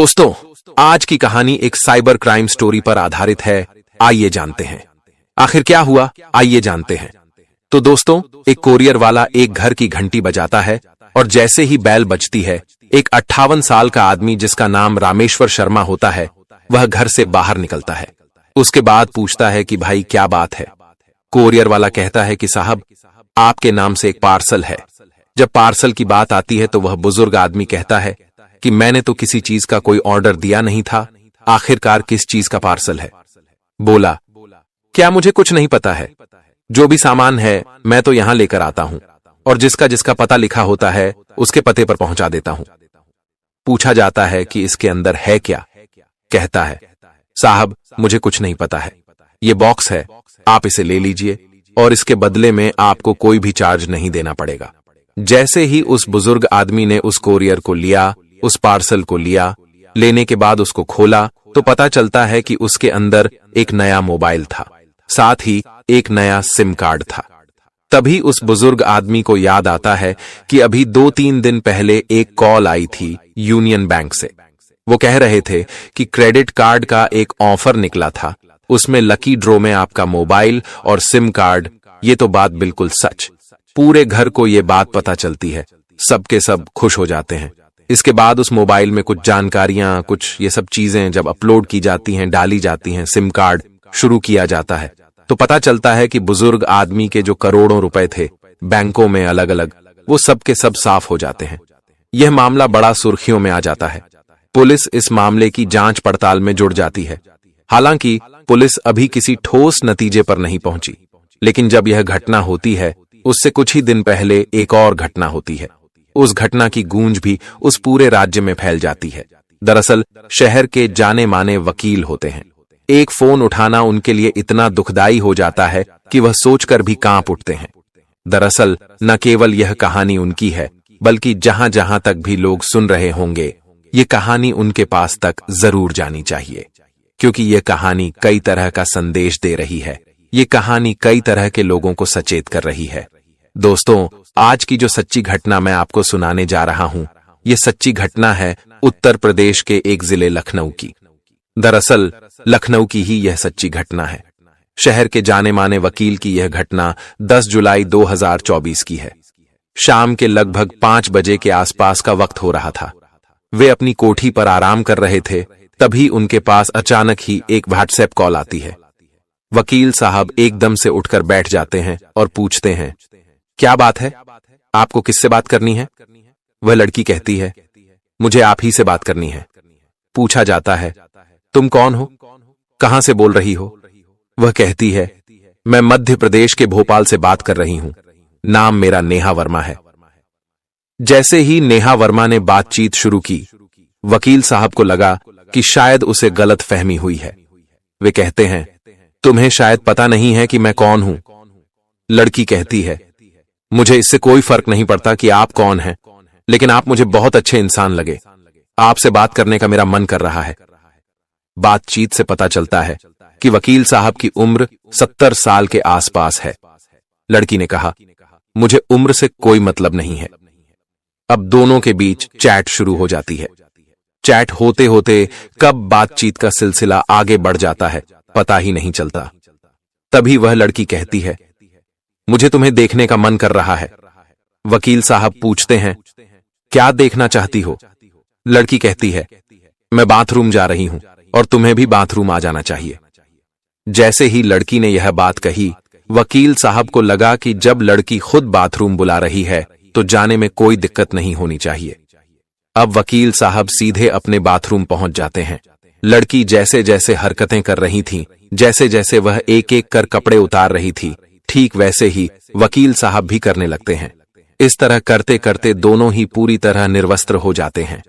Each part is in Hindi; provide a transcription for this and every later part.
दोस्तों, आज की कहानी एक साइबर क्राइम स्टोरी पर आधारित है। आइए जानते हैं आखिर क्या हुआ। आइए जानते हैं। तो दोस्तों, एक कोरियर वाला एक घर की घंटी बजाता है और जैसे ही बैल बजती है, एक 58 साल का आदमी जिसका नाम रामेश्वर शर्मा होता है, वह घर से बाहर निकलता है। उसके बाद पूछता है कि भाई क्या बात है। कोरियर वाला कहता है कि साहब, आपके नाम से एक पार्सल है। जब पार्सल की बात आती है तो वह बुजुर्ग आदमी कहता है कि मैंने तो किसी चीज का कोई ऑर्डर दिया नहीं था, आखिरकार किस चीज का पार्सल है। बोला, क्या मुझे कुछ नहीं पता है, जो भी सामान है मैं तो यहां लेकर आता हूं और जिसका जिसका पता लिखा होता है उसके पते पर पहुंचा देता हूं। पूछा जाता है कि इसके अंदर है क्या। कहता है, साहब मुझे कुछ नहीं पता है, ये बॉक्स है, आप इसे ले लीजिए और इसके बदले में आपको कोई भी चार्ज नहीं देना पड़ेगा। जैसे ही उस बुजुर्ग आदमी ने उस कोरियर को लिया, उस पार्सल को लिया, लेने के बाद उसको खोला तो पता चलता है कि उसके अंदर एक नया मोबाइल था, साथ ही एक नया सिम कार्ड था। तभी उस बुजुर्ग आदमी को याद आता है कि अभी 2-3 दिन पहले एक कॉल आई थी यूनियन बैंक से। वो कह रहे थे कि क्रेडिट कार्ड का एक ऑफर निकला था, उसमें लकी ड्रॉ में आपका मोबाइल और सिम कार्ड। ये तो बात बिल्कुल सच। पूरे घर को ये बात पता चलती है, सबके सब खुश हो जाते हैं। इसके बाद उस मोबाइल में कुछ जानकारियां, कुछ ये सब चीजें जब अपलोड की जाती हैं, डाली जाती हैं, सिम कार्ड शुरू किया जाता है, तो पता चलता है कि बुजुर्ग आदमी के जो करोड़ों रुपए थे बैंकों में अलग अलग, वो सब के सब साफ हो जाते हैं। यह मामला बड़ा सुर्खियों में आ जाता है। पुलिस इस मामले की जांच पड़ताल में जुड़ जाती है। हालांकि पुलिस अभी किसी ठोस नतीजे पर नहीं पहुंची, लेकिन जब यह घटना होती है उससे कुछ ही दिन पहले एक और घटना होती है। उस घटना की गूंज भी उस पूरे राज्य में फैल जाती है। दरअसल शहर के जाने माने वकील होते हैं। एक फोन उठाना उनके लिए इतना दुखदाई हो जाता है कि वह सोचकर भी कांप उठते हैं। दरअसल न केवल यह कहानी उनकी है, बल्कि जहां जहां तक भी लोग सुन रहे होंगे, ये कहानी उनके पास तक जरूर जानी चाहिए, क्योंकि ये कहानी कई तरह का संदेश दे रही है। ये कहानी कई तरह के लोगों को सचेत कर रही है। दोस्तों, आज की जो सच्ची घटना मैं आपको सुनाने जा रहा हूं, ये सच्ची घटना है उत्तर प्रदेश के एक जिले लखनऊ की। दरअसल लखनऊ की ही यह सच्ची घटना है। शहर के जाने माने वकील की यह घटना 10 जुलाई 2024 की है। शाम के लगभग 5 बजे के आसपास का वक्त हो रहा था। वे अपनी कोठी पर आराम कर रहे थे, तभी उनके पास अचानक ही एक व्हाट्सएप कॉल आती है। वकील साहब एकदम से उठकर बैठ जाते हैं और पूछते हैं, क्या बात है, आपको किससे बात करनी है। वह लड़की कहती है, मुझे आप ही से बात करनी है। पूछा जाता है, तुम कौन हो, कहां से बोल रही हो। वह कहती है, मैं मध्य प्रदेश के भोपाल से बात कर रही हूं, नाम मेरा नेहा वर्मा है। जैसे ही नेहा वर्मा ने बातचीत शुरू की, वकील साहब को लगा कि शायद उसे गलत फहमी हुई है। वे कहते हैं, तुम्हें शायद पता नहीं है कि मैं कौन हूं। लड़की कहती है, मुझे इससे कोई फर्क नहीं पड़ता कि आप कौन हैं, लेकिन आप मुझे बहुत अच्छे इंसान लगे, आपसे बात करने का मेरा मन कर रहा है। बातचीत से पता चलता है कि वकील साहब की उम्र 70 साल के आसपास है। लड़की ने कहा, मुझे उम्र से कोई मतलब नहीं है। अब दोनों के बीच चैट शुरू हो जाती है। चैट होते होते कब बातचीत का सिलसिला आगे बढ़ जाता है पता ही नहीं चलता। तभी वह लड़की कहती है, मुझे तुम्हें देखने का मन कर रहा है। वकील साहब पूछते हैं, क्या देखना चाहती हो। लड़की कहती है, मैं बाथरूम जा रही हूं और तुम्हें भी बाथरूम आ जाना चाहिए। जैसे ही लड़की ने यह बात कही, वकील साहब को लगा कि जब लड़की खुद बाथरूम बुला रही है तो जाने में कोई दिक्कत नहीं होनी चाहिए। अब वकील साहब सीधे अपने बाथरूम पहुंच जाते हैं। लड़की जैसे जैसे हरकतें कर रही थी, जैसे जैसे वह एक एक कर कपड़े उतार रही थी, ठीक वैसे ही वकील साहब भी करने लगते हैं। इस तरह करते करते दोनों ही पूरी तरह निर्वस्त्र हो जाते हैं।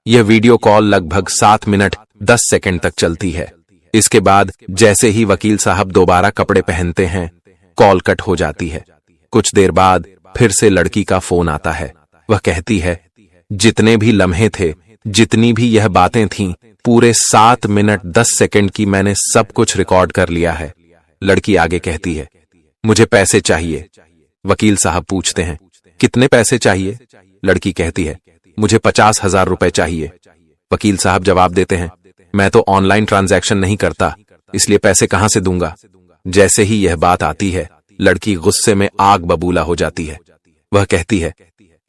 यह वीडियो कॉल लगभग 7 मिनट 10 सेकंड तक चलती है। इसके बाद जैसे ही वकील साहब दोबारा कपड़े पहनते हैं, कॉल कट हो जाती है। कुछ देर बाद फिर से लड़की का फोन आता है। वह कहती है, जितने भी लम्हे थे, जितनी भी यह बातें थीं, पूरे 7 मिनट 10 सेकंड की मैंने सब कुछ रिकॉर्ड कर लिया है। लड़की आगे कहती है, मुझे पैसे चाहिए। वकील साहब पूछते हैं, कितने पैसे चाहिए। लड़की कहती है, मुझे 50,000 रुपए चाहिए। वकील साहब जवाब देते हैं, मैं तो ऑनलाइन ट्रांजैक्शन नहीं करता, इसलिए पैसे कहां से दूंगा। जैसे ही यह बात आती है, लड़की गुस्से में आग बबूला हो जाती है। वह कहती है,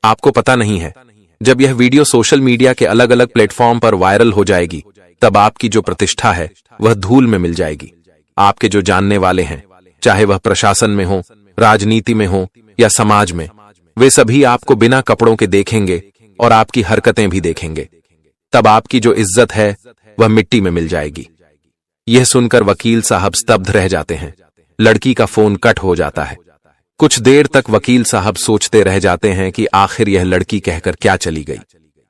आपको पता नहीं है, जब यह वीडियो सोशल मीडिया के अलग अलग प्लेटफॉर्म पर वायरल हो जाएगी, तब आपकी जो प्रतिष्ठा है वह धूल में मिल जाएगी। आपके जो जानने वाले हैं, चाहे वह प्रशासन में हो, राजनीति में हो या समाज में, वे सभी आपको बिना कपड़ों के देखेंगे और आपकी हरकतें भी देखेंगे। तब आपकी जो इज्जत है वह मिट्टी में मिल जाएगी। यह सुनकर वकील साहब स्तब्ध रह जाते हैं। लड़की का फोन कट हो जाता है। कुछ देर तक वकील साहब सोचते रह जाते हैं कि आखिर यह लड़की कहकर क्या चली गई।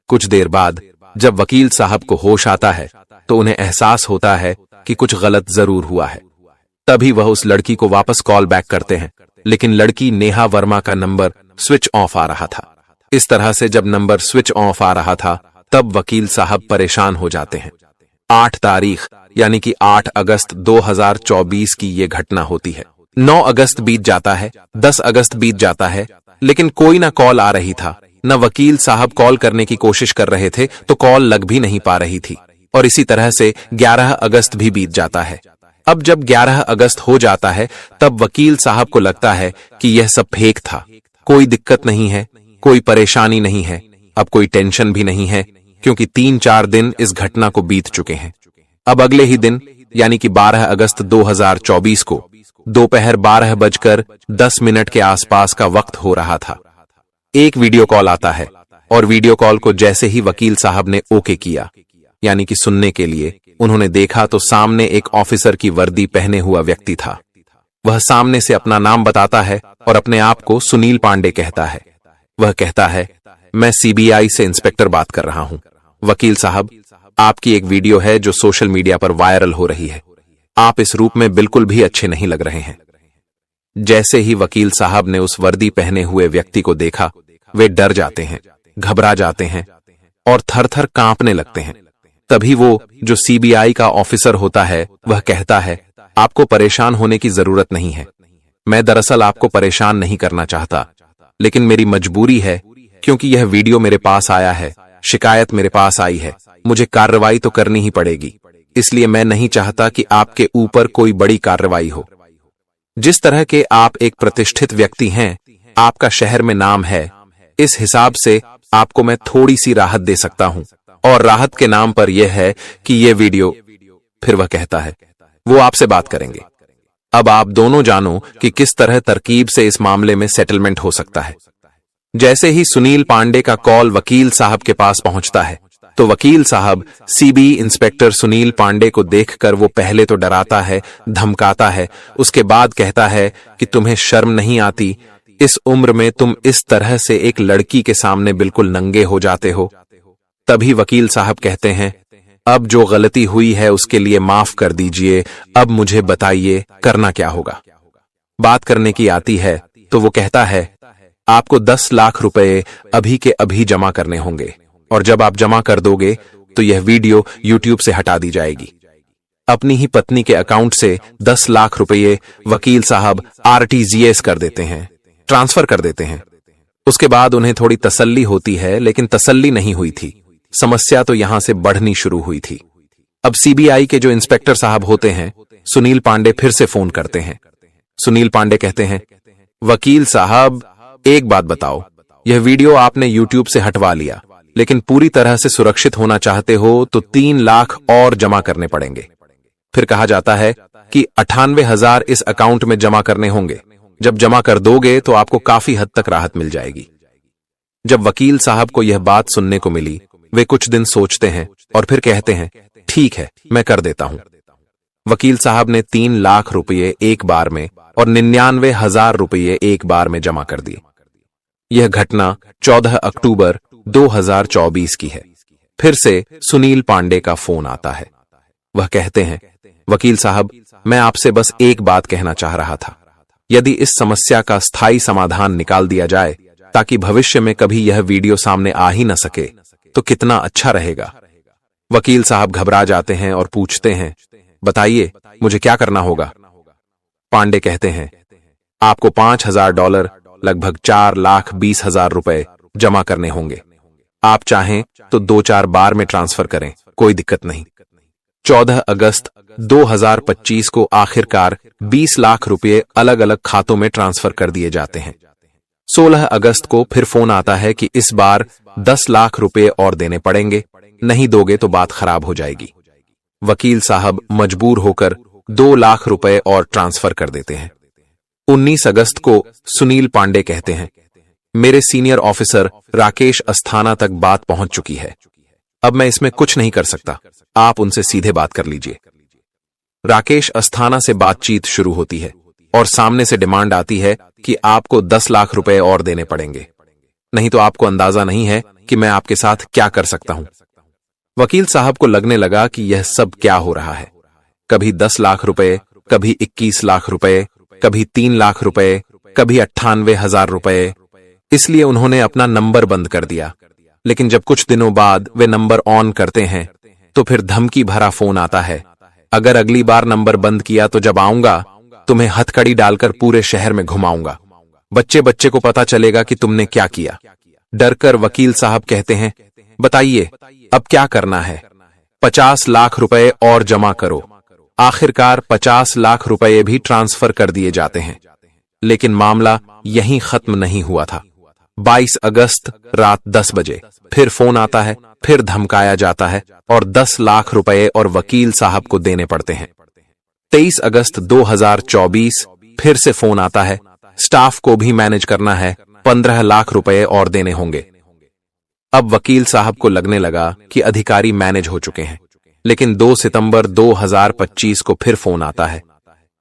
कुछ देर बाद जब वकील साहब को होश आता है तो उन्हें एहसास होता है कि कुछ गलत जरूर हुआ है। तभी वह उस लड़की को वापस कॉल बैक करते हैं, लेकिन लड़की नेहा वर्मा का नंबर स्विच ऑफ आ रहा था। इस तरह से जब नंबर स्विच ऑफ आ रहा था, तब वकील साहब परेशान हो जाते हैं। 8 तारीख यानी कि 8 अगस्त 2024 की ये घटना होती है। 9 अगस्त बीत जाता है, 10 अगस्त बीत जाता है, लेकिन कोई ना कॉल आ रही था, न वकील साहब कॉल करने की कोशिश कर रहे थे तो कॉल लग भी नहीं पा रही थी। और इसी तरह से 11 अगस्त भी बीत जाता है। अब जब 11 अगस्त हो जाता है, तब वकील साहब को लगता है कि यह सब फेक था, कोई दिक्कत नहीं है, कोई परेशानी नहीं है, अब कोई टेंशन भी नहीं है, क्योंकि 3-4 दिन इस घटना को बीत चुके हैं। अब अगले ही दिन यानी कि 12 अगस्त 2024 को दोपहर 12:10 के आसपास का वक्त हो रहा था। एक वीडियो कॉल आता है और वीडियो कॉल को जैसे ही वकील साहब ने ओके किया, यानी कि सुनने के लिए, उन्होंने देखा तो सामने एक ऑफिसर की वर्दी पहने हुआ व्यक्ति था। वह सामने से अपना नाम बताता है और अपने आप को सुनील पांडे कहता है। वह कहता है, मैं सीबीआई से इंस्पेक्टर बात कर रहा हूं। वकील साहब, आपकी एक वीडियो है जो सोशल मीडिया पर वायरल हो रही है। आप इस रूप में बिल्कुल भी अच्छे नहीं लग रहे हैं। जैसे ही वकील साहब ने उस वर्दी पहने हुए व्यक्ति को देखा, वे डर जाते हैं, घबरा जाते हैं और थर-थर कांपने लगते हैं। तभी वो जो सीबीआई का ऑफिसर होता है, वह कहता है, आपको परेशान होने की जरूरत नहीं है। मैं दरअसल आपको परेशान नहीं करना चाहता, लेकिन मेरी मजबूरी है, क्योंकि यह वीडियो मेरे पास आया है, शिकायत मेरे पास आई है, मुझे कार्रवाई तो करनी ही पड़ेगी। इसलिए मैं नहीं चाहता कि आपके ऊपर कोई बड़ी कार्रवाई हो। जिस तरह के आप एक प्रतिष्ठित व्यक्ति हैं, आपका शहर में नाम है, इस हिसाब से आपको मैं थोड़ी सी राहत दे सकता हूं, और राहत के नाम पर यह है कि यह वीडियो। फिर वह कहता है, वो आपसे बात करेंगे। अब आप दोनों जानो कि किस तरह तरकीब से इस मामले में सेटलमेंट हो सकता है। जैसे ही सुनील पांडे का कॉल वकील साहब के पास पहुंचता है, तो वकील साहब सीबी इंस्पेक्टर सुनील पांडे को देखकर वो पहले तो डराता है, धमकाता है, उसके बाद कहता है कि तुम्हें शर्म नहीं आती, इस उम्र में तुम इस तरह से एक लड़की के सामने बिल्कुल नंगे हो जाते हो। तभी वकील साहब कहते हैं, अब जो गलती हुई है उसके लिए माफ कर दीजिए, अब मुझे बताइए करना क्या होगा। बात करने की आती है तो वो कहता है, आपको 10 लाख रुपए अभी के अभी जमा करने होंगे, और जब आप जमा कर दोगे तो यह वीडियो यूट्यूब से हटा दी जाएगी। अपनी ही पत्नी के अकाउंट से 10 लाख रुपए वकील साहब आरटीजीएस कर देते हैं, ट्रांसफर कर देते हैं। उसके बाद उन्हें थोड़ी तसल्ली होती है, लेकिन तसल्ली नहीं हुई थी, समस्या तो यहां से बढ़नी शुरू हुई थी। अब सीबीआई के जो इंस्पेक्टर साहब होते हैं, सुनील पांडे फिर से फोन करते हैं। सुनील पांडे कहते हैं, वकील साहब, एक बात बताओ, यह वीडियो आपने यूट्यूब से हटवा लिया, लेकिन पूरी तरह से सुरक्षित होना चाहते हो तो 3 लाख और जमा करने पड़ेंगे। फिर कहा जाता है कि 98,000 इस अकाउंट में जमा करने होंगे। जब जमा कर दोगे तो आपको काफी हद तक राहत मिल जाएगी। जब वकील साहब को यह बात सुनने को मिली, वे कुछ दिन सोचते हैं और फिर कहते हैं, ठीक है, मैं कर देता हूं। वकील साहब ने 3 लाख रुपये एक बार में और 99,000 रुपये एक बार में जमा कर दिए। यह घटना 14 अक्टूबर 2024 की है। फिर से सुनील पांडे का फोन आता है। वह कहते हैं, वकील साहब, मैं आपसे बस एक बात कहना चाह रहा था। यदि इस समस्या का स्थायी समाधान निकाल दिया जाए ताकि भविष्य में कभी यह वीडियो सामने आ ही न सके, तो कितना अच्छा रहेगा। वकील साहब घबरा जाते हैं और पूछते हैं, बताइए मुझे क्या करना होगा। पांडे कहते हैं, आपको $5,000 लगभग 4,20,000 रुपए जमा करने होंगे। आप चाहें तो 2-4 बार में ट्रांसफर करें, कोई दिक्कत नहीं। 14 अगस्त 2025 को आखिरकार 20 लाख रुपए अलग अलग खातों में ट्रांसफर कर दिए जाते हैं। 16 अगस्त को फिर फोन आता है कि इस बार 10 लाख रुपए और देने पड़ेंगे, नहीं दोगे तो बात खराब हो जाएगी। वकील साहब मजबूर होकर 2 लाख रुपए और ट्रांसफर कर देते हैं। 19 अगस्त को सुनील पांडे कहते हैं, मेरे सीनियर ऑफिसर राकेश अस्थाना तक बात पहुंच चुकी है, अब मैं इसमें कुछ नहीं कर सकता, आप उनसे सीधे बात कर लीजिए। राकेश अस्थाना से बातचीत शुरू होती है और सामने से डिमांड आती है कि आपको 10 लाख रुपए और देने पड़ेंगे, नहीं तो आपको अंदाजा नहीं है कि मैं आपके साथ क्या कर सकता हूं। वकील साहब को लगने लगा कि यह सब क्या हो रहा है, कभी 10 लाख रुपए, कभी 21 लाख रुपए, कभी 3 लाख रुपए, कभी 98,000 रुपए। इसलिए उन्होंने अपना नंबर बंद कर दिया। लेकिन जब कुछ दिनों बाद वे नंबर ऑन करते हैं तो फिर धमकी भरा फोन आता है, अगर अगली बार नंबर बंद किया तो जब आऊंगा तुम्हें हथकड़ी डालकर पूरे शहर में घुमाऊंगा, बच्चे बच्चे को पता चलेगा कि तुमने क्या किया। डरकर वकील साहब कहते हैं, बताइए अब क्या करना है? 50 लाख रुपए और जमा करो। आखिरकार 50 लाख रुपए भी ट्रांसफर कर दिए जाते हैं। लेकिन मामला यहीं खत्म नहीं हुआ था। 22 अगस्त रात 10 बजे फिर फोन आता है, फिर धमकाया जाता है और 10 लाख रुपए और वकील साहब को देने पड़ते हैं। 23 अगस्त 2024 फिर से फोन आता है, स्टाफ को भी मैनेज करना है, 15 लाख रुपए और देने होंगे। अब वकील साहब को लगने लगा कि अधिकारी मैनेज हो चुके हैं। लेकिन 2 सितंबर 2025 को फिर फोन आता है,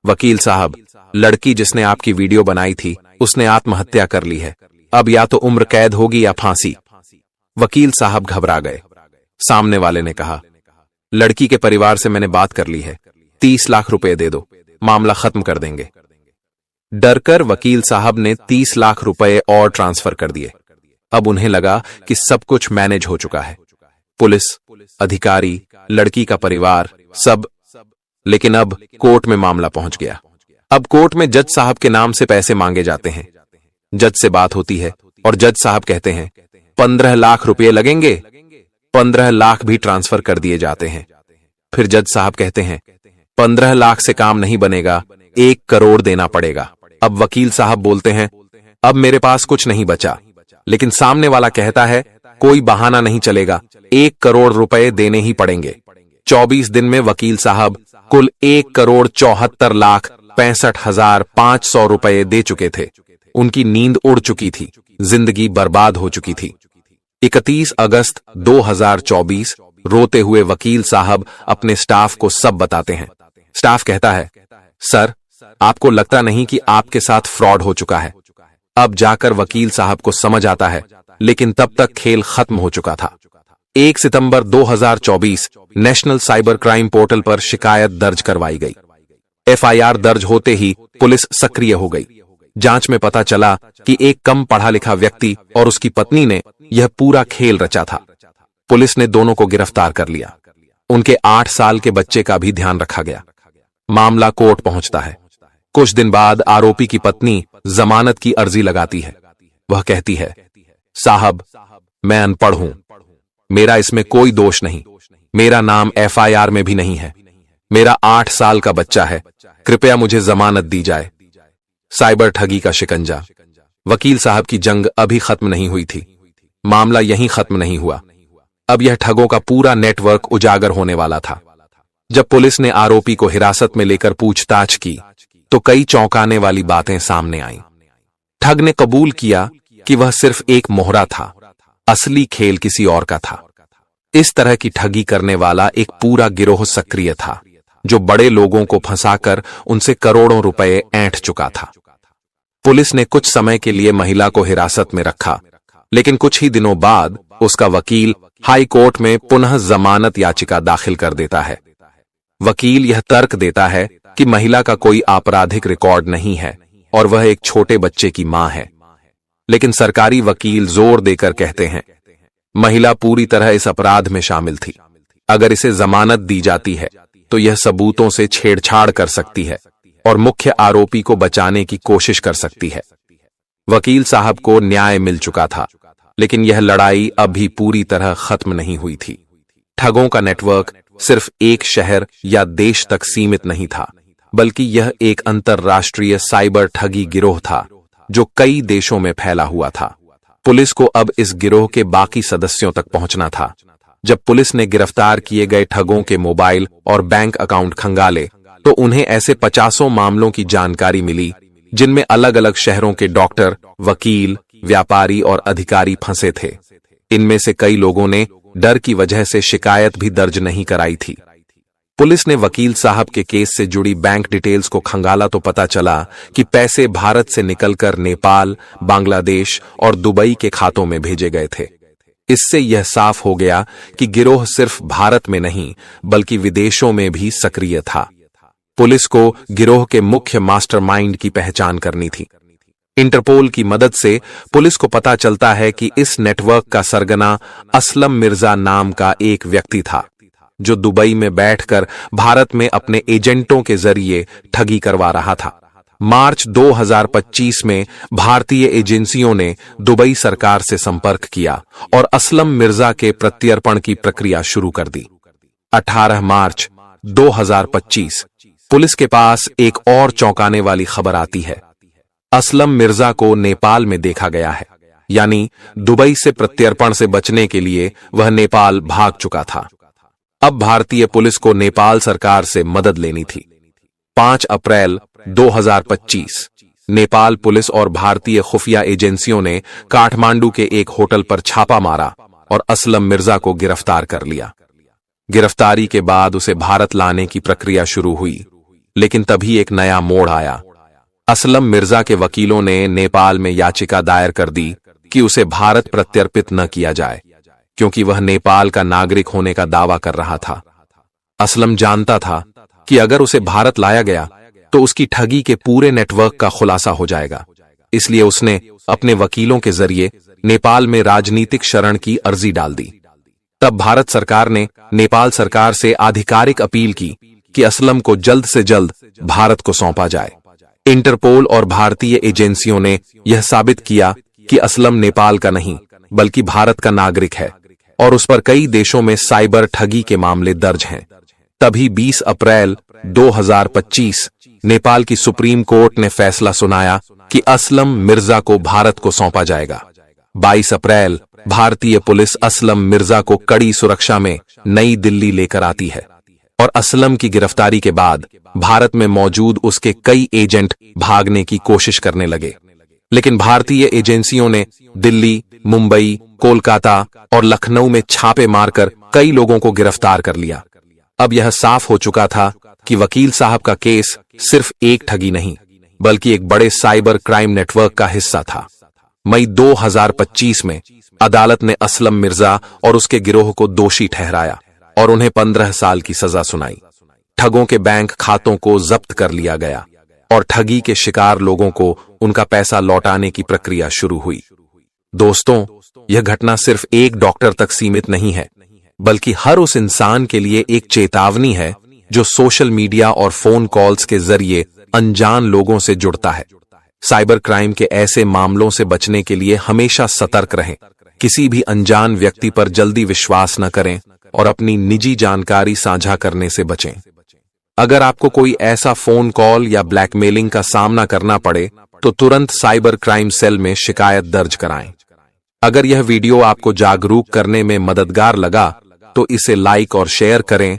वकील साहब, लड़की जिसने आपकी वीडियो बनाई थी उसने आत्महत्या कर ली है, अब या तो उम्र कैद होगी या फांसी। वकील साहब घबरा गए। सामने वाले ने कहा, लड़की के परिवार से मैंने बात कर ली है, 30 लाख रुपए दे दो, मामला खत्म कर देंगे। डरकर वकील साहब ने 30 लाख रुपए और ट्रांसफर कर दिए। अब उन्हें लगा कि सब कुछ मैनेज हो चुका है, पुलिस, अधिकारी, लड़की का परिवार, सब। लेकिन अब कोर्ट में मामला पहुंच गया। अब कोर्ट में जज साहब के नाम से पैसे मांगे जाते हैं। जज से बात होती है और जज साहब कहते हैं 15 लाख रुपए लगेंगे। 15 लाख भी ट्रांसफर कर दिए जाते हैं। फिर जज साहब कहते हैं 15 लाख से काम नहीं बनेगा, 1 करोड़ देना पड़ेगा। अब वकील साहब बोलते हैं, अब मेरे पास कुछ नहीं बचा। लेकिन सामने वाला कहता है, कोई बहाना नहीं चलेगा, 1 करोड़ रुपए देने ही पड़ेंगे। 24 दिन में वकील साहब कुल 1,64,65,500 रुपए दे चुके थे। उनकी नींद उड़ चुकी थी, जिंदगी बर्बाद हो चुकी थी। 31 अगस्त 2024 रोते हुए वकील साहब अपने स्टाफ को सब बताते हैं। स्टाफ कहता है, सर, आपको लगता नहीं कि आपके साथ फ्रॉड हो चुका है। अब जाकर वकील साहब को समझ आता है, लेकिन तब तक खेल खत्म हो चुका था। 1 सितंबर 2024 नेशनल साइबर क्राइम पोर्टल पर शिकायत दर्ज करवाई गई। एफआईआर दर्ज होते ही पुलिस सक्रिय हो गई। जांच में पता चला कि एक कम पढ़ा लिखा व्यक्ति और उसकी पत्नी ने यह पूरा खेल रचा था। पुलिस ने दोनों को गिरफ्तार कर लिया। उनके 8 साल के बच्चे का भी ध्यान रखा गया। मामला कोर्ट पहुंचता है। कुछ दिन बाद आरोपी की पत्नी जमानत की अर्जी लगाती है। वह कहती है, साहब, मैं अनपढ़ हूं, मेरा इसमें कोई दोष नहीं, मेरा नाम एफआईआर में भी नहीं है, मेरा 8 साल का बच्चा है, कृपया मुझे जमानत दी जाए। साइबर ठगी का शिकंजा। वकील साहब की जंग अभी खत्म नहीं हुई थी। मामला यहीं खत्म नहीं हुआ। अब यह ठगों का पूरा नेटवर्क उजागर होने वाला था। जब पुलिस ने आरोपी को हिरासत में लेकर पूछताछ की तो कई चौंकाने वाली बातें सामने आईं। ठग ने कबूल किया कि वह सिर्फ एक मोहरा था, असली खेल किसी और का था। इस तरह की ठगी करने वाला एक पूरा गिरोह सक्रिय था, जो बड़े लोगों को फंसाकर उनसे करोड़ों रुपए ऐंठ चुका था। पुलिस ने कुछ समय के लिए महिला को हिरासत में रखा, लेकिन कुछ ही दिनों बाद उसका वकील हाई कोर्ट में पुनः जमानत याचिका दाखिल कर देता है। वकील यह तर्क देता है कि महिला का कोई आपराधिक रिकॉर्ड नहीं है और वह एक छोटे बच्चे की मां है। लेकिन सरकारी वकील जोर देकर कहते हैं, महिला पूरी तरह इस अपराध में शामिल थी। अगर इसे जमानत दी जाती है तो यह सबूतों से छेड़छाड़ कर सकती है और मुख्य आरोपी को बचाने की कोशिश कर सकती है। वकील साहब को न्याय मिल चुका था। लेकिन यह लड़ाई अभी पूरी तरह खत्म नहीं हुई थी। ठगों का नेटवर्क सिर्फ एक शहर या देश तक सीमित नहीं था, बल्कि यह एक अंतर्राष्ट्रीय साइबर ठगी गिरोह था जो कई देशों में फैला हुआ था। पुलिस को अब इस गिरोह के बाकी सदस्यों तक पहुंचना था। जब पुलिस ने गिरफ्तार किए गए ठगों के मोबाइल और बैंक अकाउंट खंगाले, तो उन्हें ऐसे 50 मामलों की जानकारी मिली जिनमें अलग अलग शहरों के डॉक्टर, वकील, व्यापारी और अधिकारी फंसे थे। इनमें से कई लोगों ने डर की वजह से शिकायत भी दर्ज नहीं कराई थी। पुलिस ने वकील साहब के केस से जुड़ी बैंक डिटेल्स को खंगाला तो पता चला कि पैसे भारत से निकलकर नेपाल, बांग्लादेश और दुबई के खातों में भेजे गए थे। इससे यह साफ हो गया कि गिरोह सिर्फ भारत में नहीं बल्कि विदेशों में भी सक्रिय था। पुलिस को गिरोह के मुख्य मास्टरमाइंड की पहचान करनी थी। इंटरपोल की मदद से पुलिस को पता चलता है कि इस नेटवर्क का सरगना असलम मिर्जा नाम का एक व्यक्ति था, जो दुबई में बैठकर भारत में अपने एजेंटों के जरिए ठगी करवा रहा था। मार्च 2025 में भारतीय एजेंसियों ने दुबई सरकार से संपर्क किया और असलम मिर्जा के प्रत्यर्पण की प्रक्रिया शुरू कर दी। 18 मार्च 2025 पुलिस के पास एक और चौंकाने वाली खबर आती है। असलम मिर्जा को नेपाल में देखा गया है, यानी दुबई से प्रत्यर्पण से बचने के लिए वह नेपाल भाग चुका था। अब भारतीय पुलिस को नेपाल सरकार से मदद लेनी थी। 5 अप्रैल 2025 नेपाल पुलिस और भारतीय खुफिया एजेंसियों ने काठमांडू के एक होटल पर छापा मारा और असलम मिर्जा को गिरफ्तार कर लिया। गिरफ्तारी के बाद उसे भारत लाने की प्रक्रिया शुरू हुई, लेकिन तभी एक नया मोड़ आया। असलम मिर्जा के वकीलों ने नेपाल में याचिका दायर कर दी कि उसे भारत प्रत्यर्पित न किया जाए, क्योंकि वह नेपाल का नागरिक होने का दावा कर रहा था। असलम जानता था कि अगर उसे भारत लाया गया तो उसकी ठगी के पूरे नेटवर्क का खुलासा हो जाएगा। इसलिए उसने अपने वकीलों के जरिए नेपाल में राजनीतिक शरण की अर्जी डाल दी। तब भारत सरकार ने नेपाल सरकार से आधिकारिक अपील की कि असलम को जल्द से जल्द भारत को सौंपा जाए। इंटरपोल और भारतीय एजेंसियों ने यह साबित किया कि असलम नेपाल का नहीं बल्कि भारत का नागरिक है और उस पर कई देशों में साइबर ठगी के मामले दर्ज हैं। तभी 20 अप्रैल 2025 नेपाल की सुप्रीम कोर्ट ने फैसला सुनाया कि असलम मिर्जा को भारत को सौंपा जाएगा। 22 अप्रैल भारतीय पुलिस असलम मिर्जा को कड़ी सुरक्षा में नई दिल्ली लेकर आती है और असलम की गिरफ्तारी के बाद भारत में मौजूद उसके कई एजेंट भागने की कोशिश करने लगे, लेकिन भारतीय एजेंसियों ने दिल्ली, मुंबई, कोलकाता और लखनऊ में छापे मारकर कई लोगों को गिरफ्तार कर लिया। अब यह साफ हो चुका था कि वकील साहब का केस सिर्फ एक ठगी नहीं बल्कि एक बड़े साइबर क्राइम नेटवर्क का हिस्सा था। मई 2025 में अदालत ने असलम मिर्जा और उसके गिरोह को दोषी ठहराया और उन्हें 15 साल की सजा सुनाई। ठगों के बैंक खातों को जब्त कर लिया गया और ठगी के शिकार लोगों को उनका पैसा लौटाने की प्रक्रिया शुरू हुई। दोस्तों, यह घटना सिर्फ एक डॉक्टर तक सीमित नहीं है, बल्कि हर उस इंसान के लिए एक चेतावनी है जो सोशल मीडिया और फोन कॉल्स के जरिए अनजान लोगों से जुड़ता है। साइबर क्राइम के ऐसे मामलों से बचने के लिए हमेशा सतर्क रहें। किसी भी अनजान व्यक्ति पर जल्दी विश्वास न करें और अपनी निजी जानकारी साझा करने से बचें। अगर आपको कोई ऐसा फोन कॉल या ब्लैकमेलिंग का सामना करना पड़े तो तुरंत साइबर क्राइम सेल में शिकायत दर्ज कराएं। अगर यह वीडियो आपको जागरूक करने में मददगार लगा तो इसे लाइक और शेयर करें